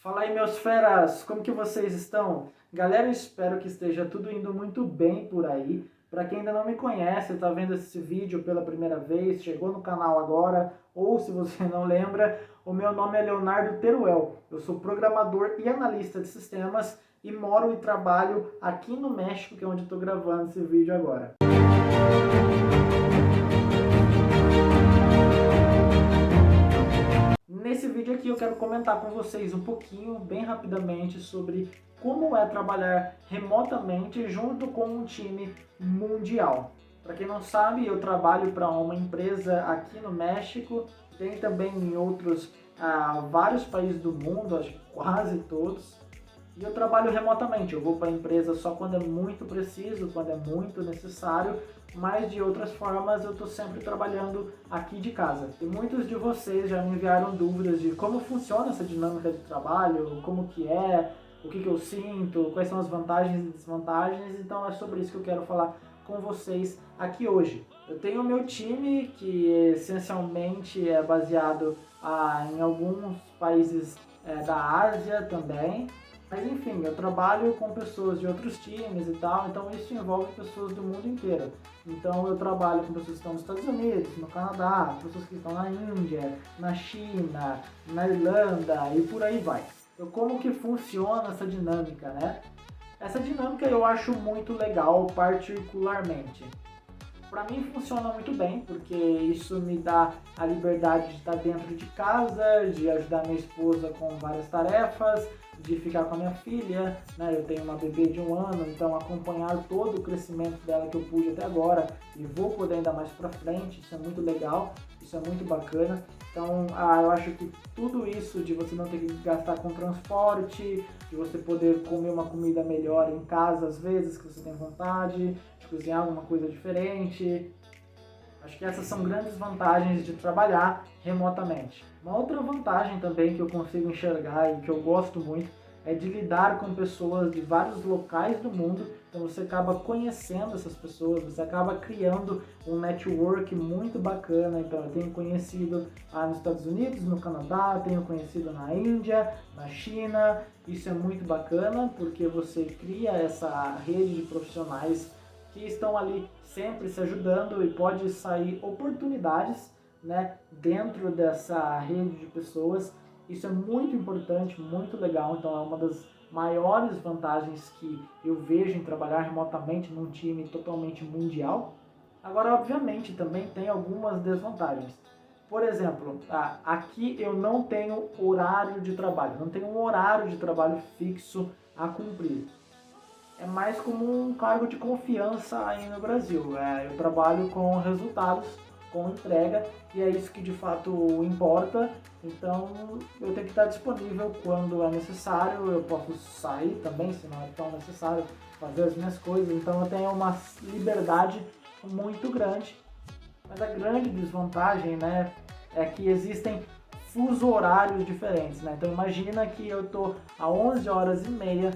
Fala aí, meus feras, como que vocês estão? Galera, eu espero que esteja tudo indo muito bem por aí. Para quem ainda não me conhece, está vendo esse vídeo pela primeira vez, chegou no canal agora, ou se você não lembra, o meu nome é Leonardo Teruel. Eu sou programador e analista de sistemas e moro e trabalho aqui no México, que é onde estou gravando esse vídeo agora. Nesse vídeo aqui eu quero comentar com vocês um pouquinho, bem rapidamente, sobre como é trabalhar remotamente junto com um time mundial. Para quem não sabe, eu trabalho para uma empresa aqui no México, tem também em outros vários países do mundo, acho que quase todos. E eu trabalho remotamente, eu vou para a empresa só quando é muito preciso, quando é muito necessário, mas de outras formas eu estou sempre trabalhando aqui de casa. E muitos de vocês já me enviaram dúvidas de como funciona essa dinâmica de trabalho, como que é, o que eu sinto, quais são as vantagens e desvantagens, então é sobre isso que eu quero falar com vocês aqui hoje. Eu tenho o meu time, que essencialmente é baseado em alguns países da Ásia também. Mas enfim, eu trabalho com pessoas de outros times e tal, então isso envolve pessoas do mundo inteiro. Então eu trabalho com pessoas que estão nos Estados Unidos, no Canadá, pessoas que estão na Índia, na China, na Irlanda e por aí vai. Então como que funciona essa dinâmica, né? Essa dinâmica eu acho muito legal particularmente. Para mim funciona muito bem, porque isso me dá a liberdade de estar dentro de casa, de ajudar minha esposa com várias tarefas, de ficar com a minha filha, né? Eu tenho uma bebê de 1 ano, então acompanhar todo o crescimento dela que eu pude até agora e vou poder ainda mais para frente, isso é muito legal, isso é muito bacana. Então eu acho que tudo isso de você não ter que gastar com transporte, de você poder comer uma comida melhor em casa às vezes que você tem vontade, de cozinhar alguma coisa diferente. Acho que essas são grandes vantagens de trabalhar remotamente. Uma outra vantagem também que eu consigo enxergar e que eu gosto muito é de lidar com pessoas de vários locais do mundo. Então você acaba conhecendo essas pessoas, você acaba criando um network muito bacana. Então eu tenho conhecido nos Estados Unidos, no Canadá, tenho conhecido na Índia, na China. Isso é muito bacana porque você cria essa rede de profissionais que estão ali sempre se ajudando e pode sair oportunidades, né, dentro dessa rede de pessoas. Isso é muito importante, muito legal, então é uma das maiores vantagens que eu vejo em trabalhar remotamente num time totalmente mundial. Agora, obviamente, também tem algumas desvantagens. Por exemplo, aqui eu não tenho horário de trabalho, não tenho um horário de trabalho fixo a cumprir. É mais como um cargo de confiança aí no Brasil. Eu trabalho com resultados, com entrega, e é isso que de fato importa. Então eu tenho que estar disponível quando é necessário, eu posso sair também, se não é tão necessário, fazer as minhas coisas. Então eu tenho uma liberdade muito grande. Mas a grande desvantagem, né, é que existem fuso horários diferentes, né? Então imagina que eu estou a 11h30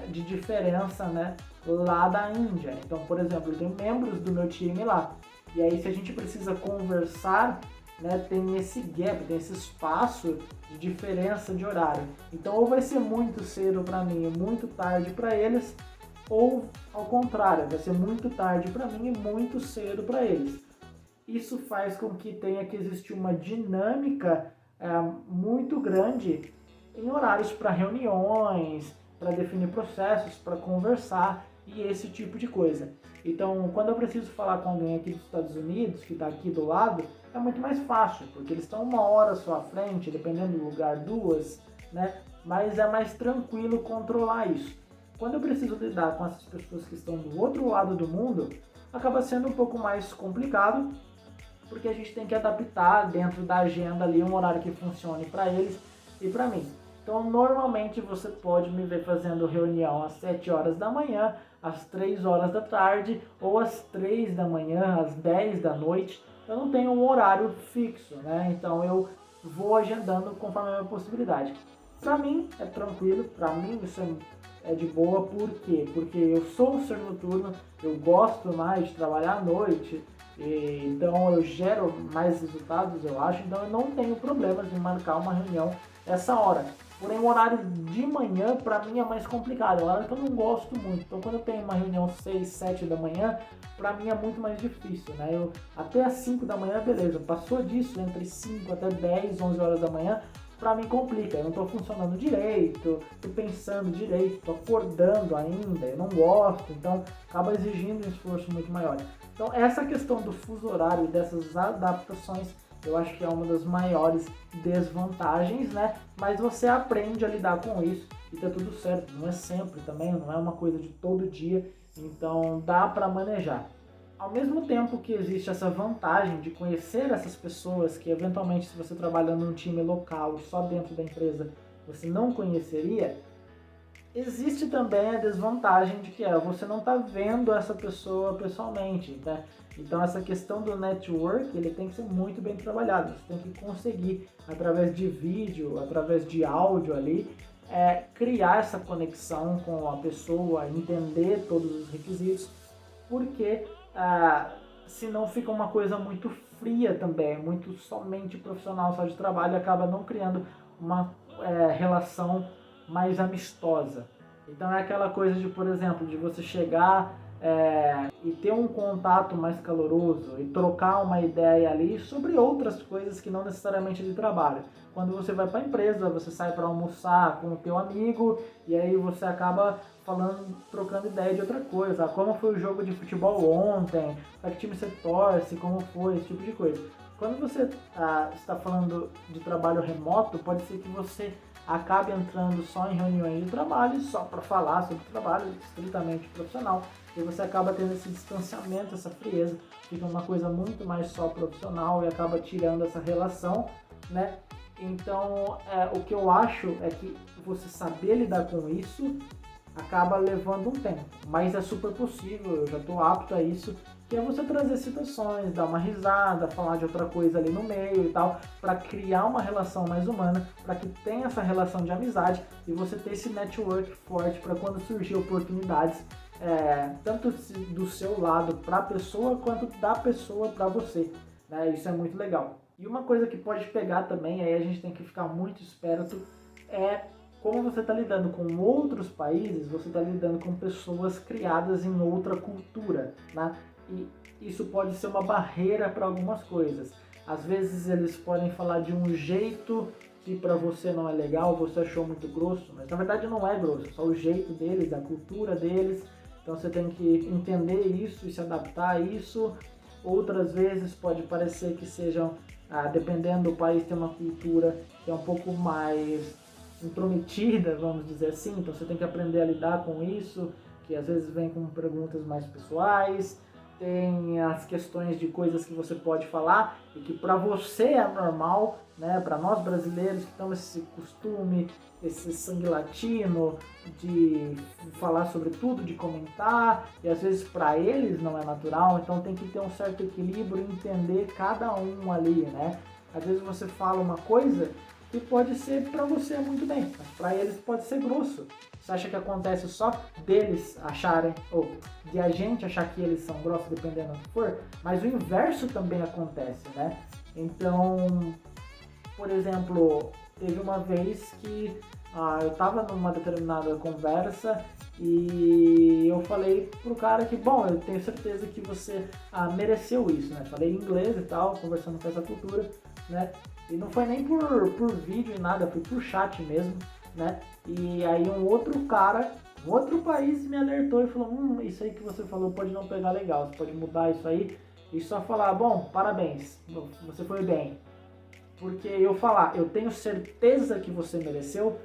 de diferença, né, lá da Índia. Então, por exemplo, eu tenho membros do meu time lá. E aí, se a gente precisa conversar, né, tem esse gap, tem esse espaço de diferença de horário. Então, ou vai ser muito cedo para mim e muito tarde para eles, ou ao contrário, vai ser muito tarde para mim e muito cedo para eles. Isso faz com que tenha que existir uma dinâmica muito grande em horários para reuniões, para definir processos, para conversar e esse tipo de coisa. Então, quando eu preciso falar com alguém aqui dos Estados Unidos, que está aqui do lado, é muito mais fácil, porque eles estão 1 hora só à frente, dependendo do lugar, 2, né? Mas é mais tranquilo controlar isso. Quando eu preciso lidar com essas pessoas que estão do outro lado do mundo, acaba sendo um pouco mais complicado, porque a gente tem que adaptar dentro da agenda ali um horário que funcione para eles e para mim. Então, normalmente você pode me ver fazendo reunião às 7 horas da manhã, às 3 horas da tarde ou às 3 da manhã, às 10 da noite. Eu não tenho um horário fixo, né? Então eu vou agendando conforme a minha possibilidade. Para mim é tranquilo, para mim isso é de boa. Por quê? Porque eu sou um ser noturno, eu gosto mais de trabalhar à noite, então eu gero mais resultados, eu acho. Então eu não tenho problemas em marcar uma reunião essa hora. Porém, o horário de manhã, para mim, é mais complicado. É um horário que eu não gosto muito. Então, quando eu tenho uma reunião 6, 7 da manhã, para mim é muito mais difícil, né? Até as 5 da manhã, beleza. Passou disso, entre 5 até 10, 11 horas da manhã, para mim complica. Eu não estou funcionando direito, estou pensando direito, estou acordando ainda, eu não gosto. Então, acaba exigindo um esforço muito maior. Então, essa questão do fuso horário e dessas adaptações, eu acho que é uma das maiores desvantagens, né? Mas você aprende a lidar com isso e tá tudo certo. Não é sempre também, não é uma coisa de todo dia, então dá para manejar. Ao mesmo tempo que existe essa vantagem de conhecer essas pessoas que eventualmente, se você trabalhando num time local só dentro da empresa, você não conheceria, existe também a desvantagem de que você não está vendo essa pessoa pessoalmente, né? Então essa questão do network, ele tem que ser muito bem trabalhado. Você tem que conseguir, através de vídeo, através de áudio ali, criar essa conexão com a pessoa, entender todos os requisitos, porque senão fica uma coisa muito fria também, muito somente profissional, só de trabalho, acaba não criando uma relação mais amistosa. Então é aquela coisa de, por exemplo, de você chegar e ter um contato mais caloroso e trocar uma ideia ali sobre outras coisas que não necessariamente de trabalho. Quando você vai para a empresa, você sai para almoçar com o teu amigo e aí você acaba falando, trocando ideia de outra coisa. Como foi o jogo de futebol ontem, para que time você torce, como foi, esse tipo de coisa. Quando você está falando de trabalho remoto, pode ser que você acabe entrando só em reuniões de trabalho, só para falar sobre trabalho estritamente profissional, e você acaba tendo esse distanciamento, essa frieza, fica uma coisa muito mais só profissional e acaba tirando essa relação, né? Então, o que eu acho é que você saber lidar com isso acaba levando um tempo, mas é super possível, eu já estou apto a isso, que é você trazer situações, dar uma risada, falar de outra coisa ali no meio e tal, para criar uma relação mais humana, para que tenha essa relação de amizade e você ter esse network forte para quando surgir oportunidades, tanto do seu lado para a pessoa, quanto da pessoa para você, né? Isso é muito legal. E uma coisa que pode pegar também, aí a gente tem que ficar muito esperto, como você está lidando com outros países, você está lidando com pessoas criadas em outra cultura, né? E isso pode ser uma barreira para algumas coisas. Às vezes eles podem falar de um jeito que para você não é legal, você achou muito grosso, mas na verdade não é grosso, é só o jeito deles, a cultura deles. Então você tem que entender isso e se adaptar a isso. Outras vezes pode parecer que sejam, dependendo do país, tem uma cultura que é um pouco mais intrometida, vamos dizer assim, então você tem que aprender a lidar com isso, que às vezes vem com perguntas mais pessoais, tem as questões de coisas que você pode falar e que para você é normal, né? Para nós brasileiros que temos esse costume, esse sangue latino de falar sobre tudo, de comentar, e às vezes para eles não é natural, então tem que ter um certo equilíbrio e entender cada um ali, né? Às vezes você fala uma coisa que pode ser para você muito bem, mas para eles pode ser grosso. Você acha que acontece só deles acharem, ou de a gente achar que eles são grossos, dependendo do que for, mas o inverso também acontece, né? Então, por exemplo, teve uma vez que eu estava numa determinada conversa e eu falei pro cara que, bom, eu tenho certeza que você mereceu isso, né? Falei em inglês e tal, conversando com essa cultura, né? E não foi nem por vídeo e nada, foi por chat mesmo, né? E aí um outro cara, um outro país me alertou e falou, isso aí que você falou pode não pegar legal, você pode mudar isso aí e só falar, bom, parabéns, você foi bem. Porque eu falar, eu tenho certeza que você mereceu,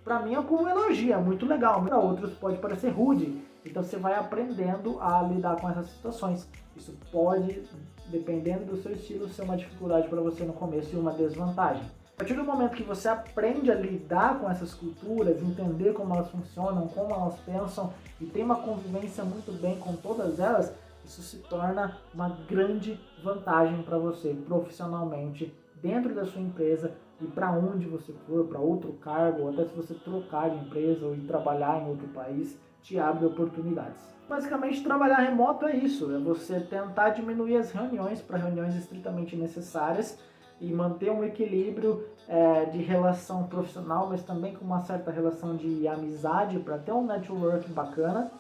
pra mim é como um elogio, é muito legal. Para outros pode parecer rude, então você vai aprendendo a lidar com essas situações. Isso pode, dependendo do seu estilo, ser uma dificuldade para você no começo e uma desvantagem. A partir do momento que você aprende a lidar com essas culturas, entender como elas funcionam, como elas pensam e tem uma convivência muito bem com todas elas, isso se torna uma grande vantagem para você profissionalmente dentro da sua empresa e para onde você for, para outro cargo, ou até se você trocar de empresa ou ir trabalhar em outro país, te abre oportunidades. Basicamente, trabalhar remoto é isso, é você tentar diminuir as reuniões para reuniões estritamente necessárias e manter um equilíbrio de relação profissional, mas também com uma certa relação de amizade para ter um network bacana.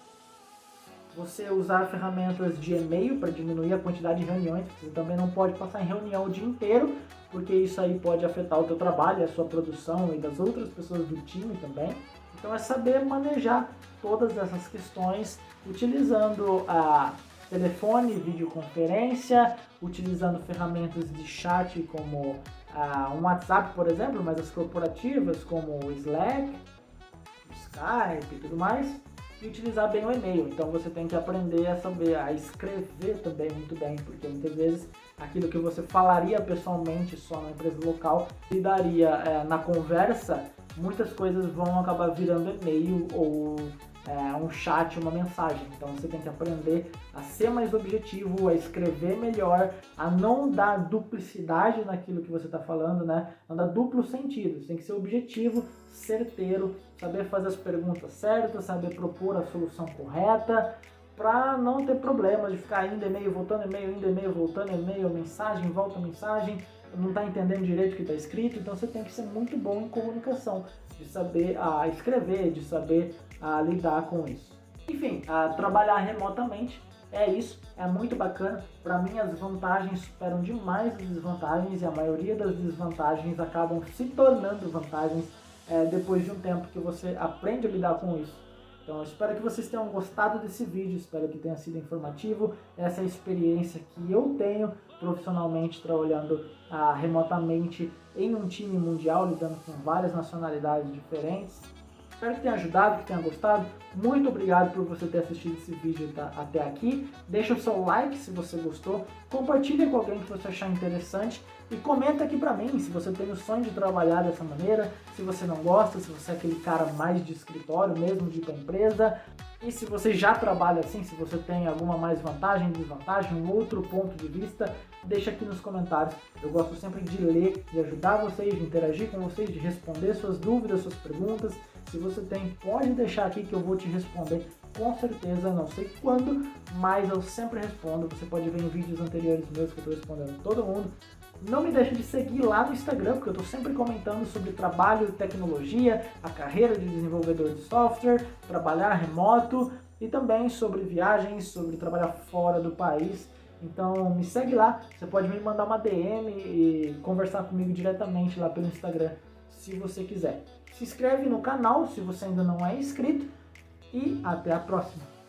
Você usar ferramentas de e-mail para diminuir a quantidade de reuniões. Você também não pode passar em reunião o dia inteiro, porque isso aí pode afetar o teu trabalho, a sua produção e das outras pessoas do time também. Então é saber manejar todas essas questões utilizando a telefone, videoconferência, utilizando ferramentas de chat como um WhatsApp, por exemplo, mas as corporativas como o Slack, o Skype e tudo mais, e utilizar bem o e-mail. Então você tem que aprender a saber a escrever também muito bem, porque muitas vezes aquilo que você falaria pessoalmente só na empresa local e daria na conversa, muitas coisas vão acabar virando e-mail ou um chat, uma mensagem. Então você tem que aprender a ser mais objetivo, a escrever melhor, a não dar duplicidade naquilo que você está falando, né? Não dar duplo sentido. Você tem que ser objetivo, certeiro, saber fazer as perguntas certas, saber propor a solução correta, para não ter problemas de ficar indo e-mail, voltando e-mail, indo e-mail, voltando e-mail, mensagem, volta mensagem, não está entendendo direito o que está escrito. Então você tem que ser muito bom em comunicação, de saber escrever, de saber lidar com isso. Enfim, trabalhar remotamente é isso, é muito bacana. Para mim as vantagens superam demais as desvantagens, e a maioria das desvantagens acabam se tornando vantagens depois de um tempo que você aprende a lidar com isso. Então eu espero que vocês tenham gostado desse vídeo, espero que tenha sido informativo. Essa é a experiência que eu tenho profissionalmente trabalhando remotamente em um time mundial, lidando com várias nacionalidades diferentes. Espero que tenha ajudado, que tenha gostado. Muito obrigado por você ter assistido esse vídeo até aqui. Deixa o seu like se você gostou. Compartilha com alguém que você achar interessante. E comenta aqui pra mim se você tem o sonho de trabalhar dessa maneira, se você não gosta, se você é aquele cara mais de escritório mesmo, de ir pra empresa. E se você já trabalha assim, se você tem alguma mais vantagem, desvantagem, um outro ponto de vista, deixa aqui nos comentários. Eu gosto sempre de ler, de ajudar vocês, de interagir com vocês, de responder suas dúvidas, suas perguntas. Se você tem, pode deixar aqui que eu vou te responder com certeza, não sei quando, mas eu sempre respondo. Você pode ver em vídeos anteriores meus que eu estou respondendo todo mundo. Não me deixe de seguir lá no Instagram, porque eu estou sempre comentando sobre trabalho e tecnologia, a carreira de desenvolvedor de software, trabalhar remoto e também sobre viagens, sobre trabalhar fora do país. Então me segue lá, você pode me mandar uma DM e conversar comigo diretamente lá pelo Instagram, se você quiser. Se inscreve no canal se você ainda não é inscrito e até a próxima!